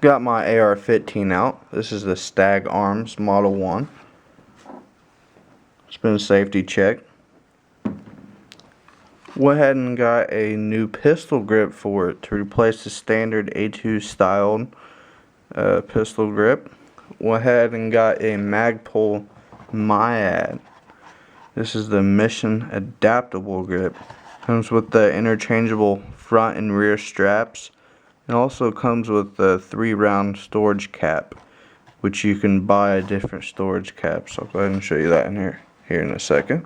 got my AR15 out. This is the Stag Arms Model 1. It's been a safety check. Went ahead and got a new pistol grip for it to replace the standard A2 styled pistol grip. Went ahead and got a Magpul MIAD. This is the mission adaptable grip. Comes with the interchangeable front and rear straps. It also comes with the 3-round storage cap, which you can buy a different storage cap. So I'll go ahead and show you that in here in a second.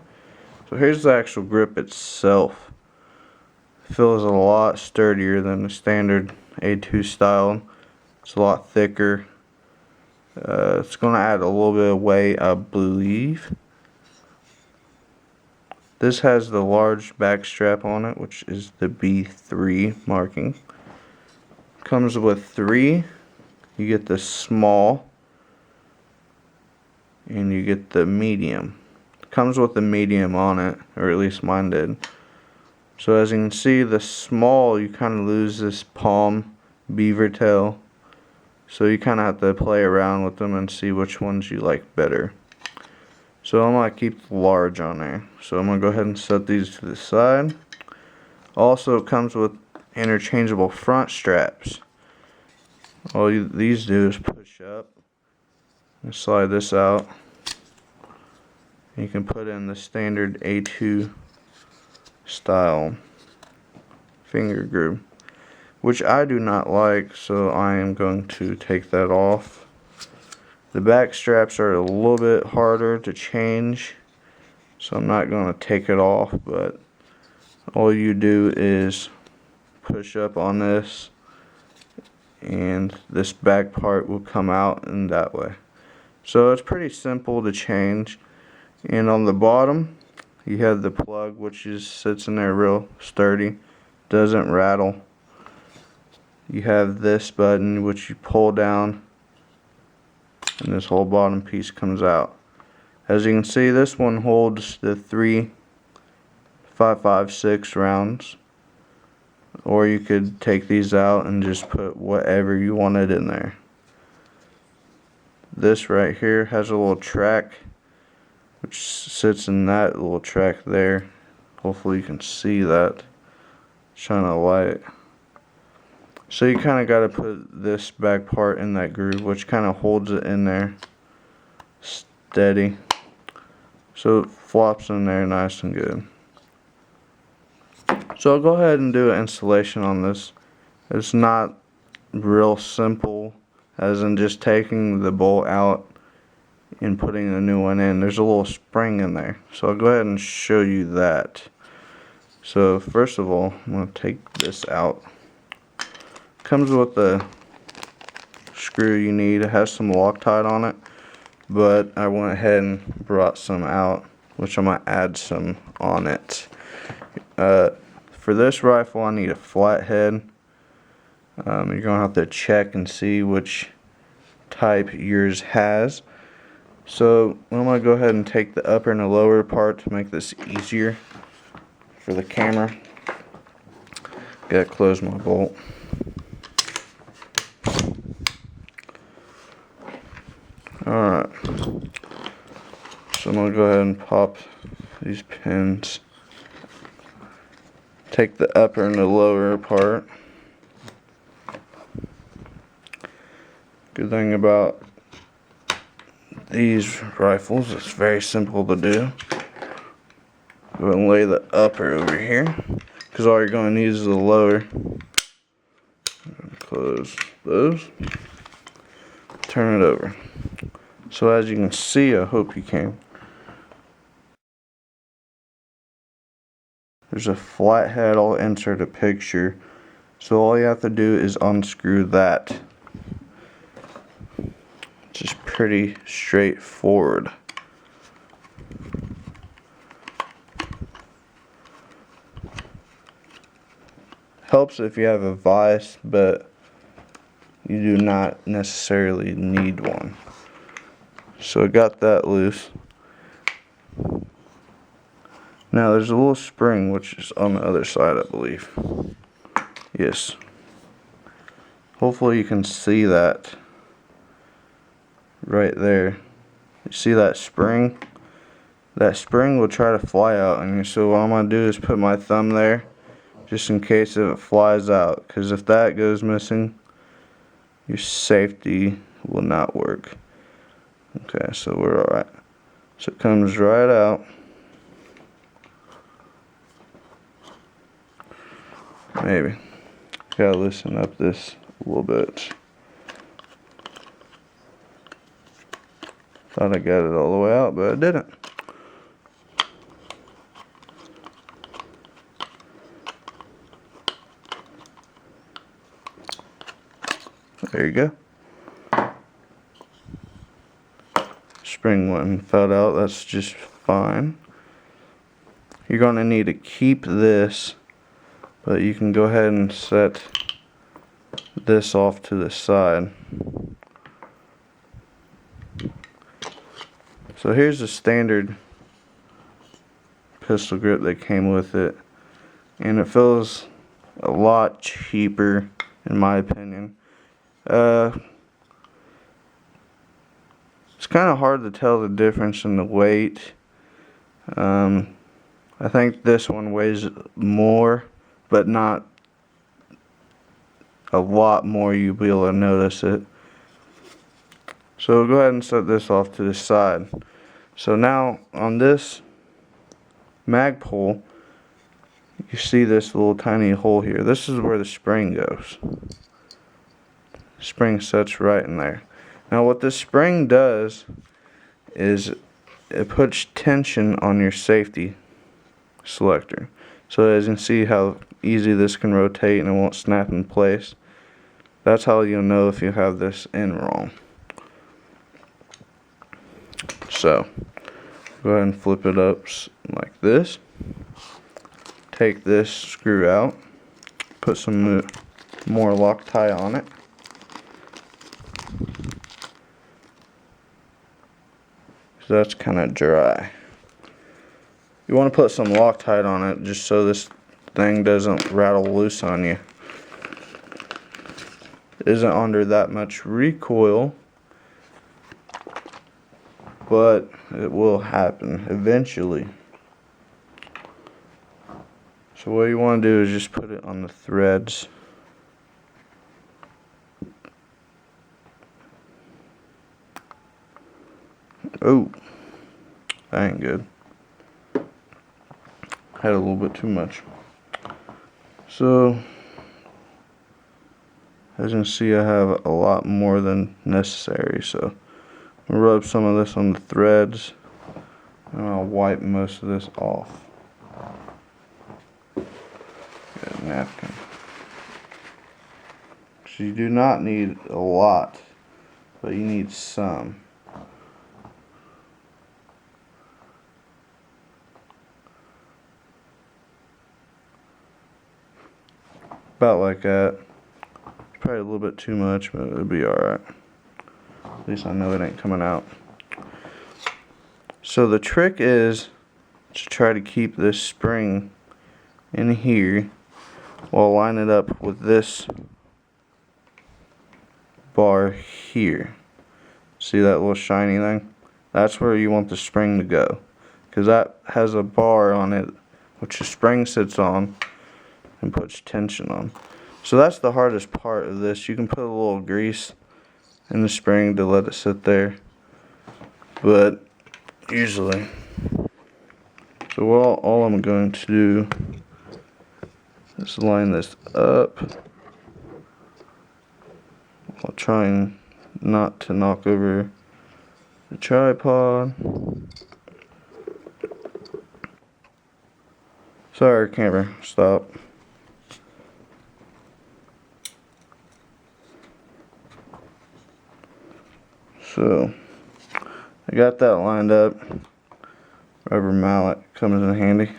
So here's the actual grip itself. It feels a lot sturdier than the standard A2 style. It's a lot thicker. It's going to add a little bit of weight, I believe. This has the large back strap on it, which is the B3 marking. Comes with 3. You get the small and you get the medium. It comes with the medium on it, or at least mine did. So as you can see, the small, you kind of lose this palm beaver tail. So you kind of have to play around with them and see which ones you like better. So I'm going to keep the large on there. So I'm going to go ahead and set these to the side. Also, it comes with interchangeable front straps. All these do is push up and slide this out. You can put in the standard A2 style finger grip, which I do not like, so I am going to take that off. The back straps are a little bit harder to change, so I'm not going to take it off, but all you do is push up on this and this back part will come out in that way. So it's pretty simple to change. And on the bottom you have the plug, which sits in there real sturdy, doesn't rattle. You have this button which you pull down and this whole bottom piece comes out. As you can see, this one holds the 3 5.56 rounds, or you could take these out and just put whatever you wanted in there. This right here has a little track which sits in that little track there. Hopefully you can see that. Shine a light. So you kind of got to put this back part in that groove, which kind of holds it in there steady. So it flops in there nice and good. So I'll go ahead and do an installation on this. It's not real simple, as in just taking the bolt out and putting a new one in. There's a little spring in there. So I'll go ahead and show you that. So first of all, I'm going to take this out. Comes with the screw you need. It has some Loctite on it, but I went ahead and brought some out, which I'm going to add some on it. For this rifle I need a flathead. You're going to have to check and see which type yours has. So I'm going to go ahead and take the upper and the lower part to make this easier for the camera. Gotta close my bolt. Alright, so I'm going to go ahead and pop these pins. Take the upper and the lower part. Good thing about these rifles, it's very simple to do. Go ahead and lay the upper over here, because all you're going to need is the lower. Close those. Turn it over. So as you can see, I hope you can, there's a flathead. I'll insert a picture. So all you have to do is unscrew that. It's just pretty straightforward. Helps if you have a vise, but you do not necessarily need one. So I got that loose. Now there's a little spring which is on the other side, I believe. Yes. Hopefully you can see that right there. You see that spring? That spring will try to fly out on you, so what I'm going to do is put my thumb there just in case if it flies out, because if that goes missing, your safety will not work. Okay, so we're alright. So it comes right out. Maybe. Gotta loosen up this a little bit. Thought I got it all the way out, but I didn't. There you go. Spring one fell out, that's just fine. You're going to need to keep this, but you can go ahead and set this off to the side. So here's the standard pistol grip that came with it, and it feels a lot cheaper in my opinion. It's kind of hard to tell the difference in the weight. I think this one weighs more, but not a lot more. You'll be able to notice it. So go ahead and set this off to the side. So now on this Magpul, you see this little tiny hole here. This is where the spring goes. Spring sets right in there. Now what this spring does is it puts tension on your safety selector. So as you can see how easy this can rotate and it won't snap in place. That's how you'll know if you have this in wrong. So go ahead and flip it up like this. Take this screw out. Put some more Loctite on it. So that's kind of dry. You want to put some Loctite on it just so this thing doesn't rattle loose on you. It isn't under that much recoil, but it will happen eventually. So what you want to do is just put it on the threads. Oh, that ain't good. Had a little bit too much. So as you can see, I have a lot more than necessary, so I'll rub some of this on the threads and I'll wipe most of this off. Get a napkin. So you do not need a lot, but you need some. About like that. Probably a little bit too much, but it'll be alright. At least I know it ain't coming out. So the trick is to try to keep this spring in here while line it up with this bar here. See that little shiny thing? That's where you want the spring to go, because that has a bar on it which the spring sits on and puts tension on. So that's the hardest part of this. You can put a little grease in the spring to let it sit there, but usually. So all I'm going to do is line this up. I'll try and not to knock over the tripod. Sorry, camera, stop. So I got that lined up. Rubber mallet comes in handy.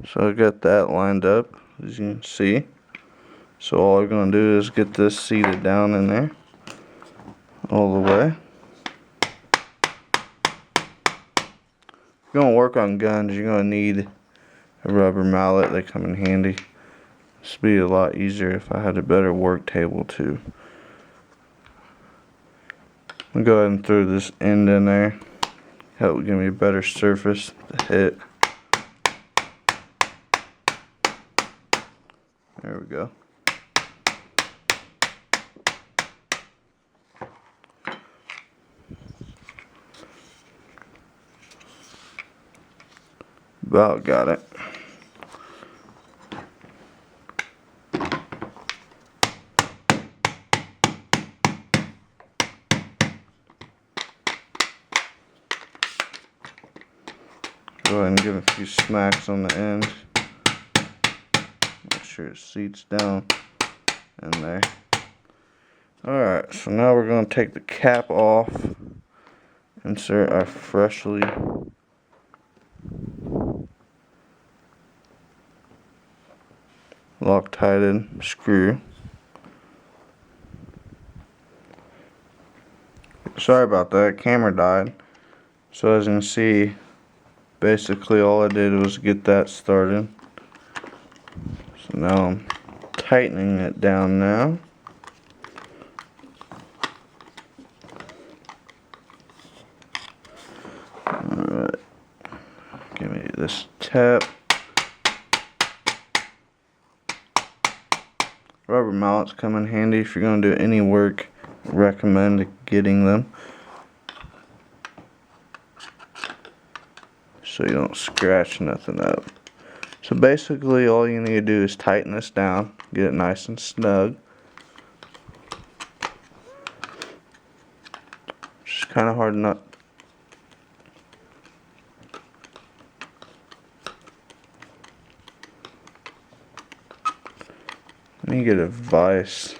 So I got that lined up, as you can see. So all I'm going to do is get this seated down in there. all the way. If you're gonna work on guns, you're gonna need a rubber mallet. They come in handy. This would be a lot easier if I had a better work table too. I'm gonna go ahead and throw this end in there. Help give me a better surface to hit. There we go. About got it. Go ahead and give a few smacks on the end. Make sure it seats down in there. Alright, so now we're going to take the cap off. Insert our freshly Loctited screw. Sorry about that, camera died. So as you can see, basically all I did was get that started. So now I'm tightening it down now. Alright, give me this tap. Rubber mallets come in handy if you're going to do any work. Recommend getting them so you don't scratch nothing up. So basically all you need to do is tighten this down, get it nice and snug. Just kind of hard not. Let me get a vise.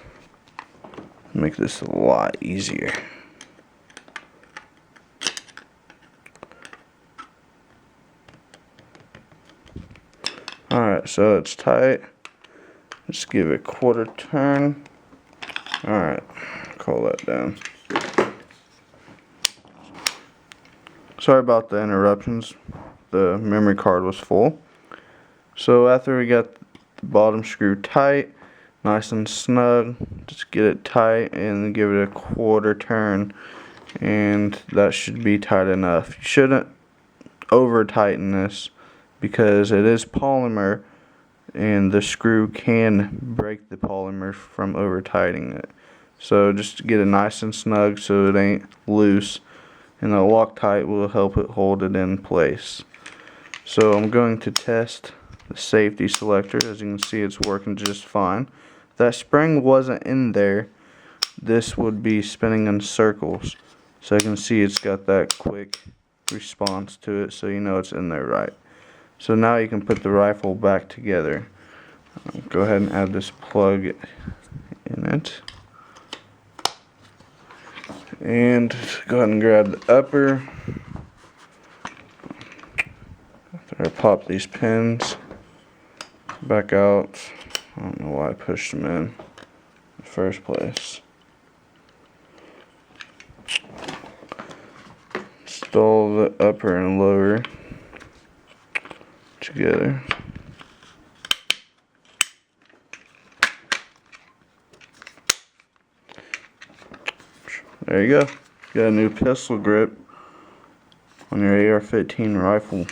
Make this a lot easier. Alright, so it's tight. Let's give it a quarter turn. Alright, call that down. Sorry about the interruptions. The memory card was full. So after we got the bottom screw tight, nice and snug, just get it tight and give it a quarter turn, and that should be tight enough. You shouldn't over tighten this because it is polymer and the screw can break the polymer from over tightening it. So just get it nice and snug so it ain't loose, and the Loctite will help it hold it in place. So I'm going to test the safety selector. As you can see, it's working just fine. If that spring wasn't in there, this would be spinning in circles. So I can see it's got that quick response to it, so you know it's in there right. So now you can put the rifle back together. Go ahead and add this plug in it. And go ahead and grab the upper. After I pop these pins back out. I don't know why I pushed them in the first place. Install the upper and lower together. There you go. Got a new pistol grip on your AR-15 rifle.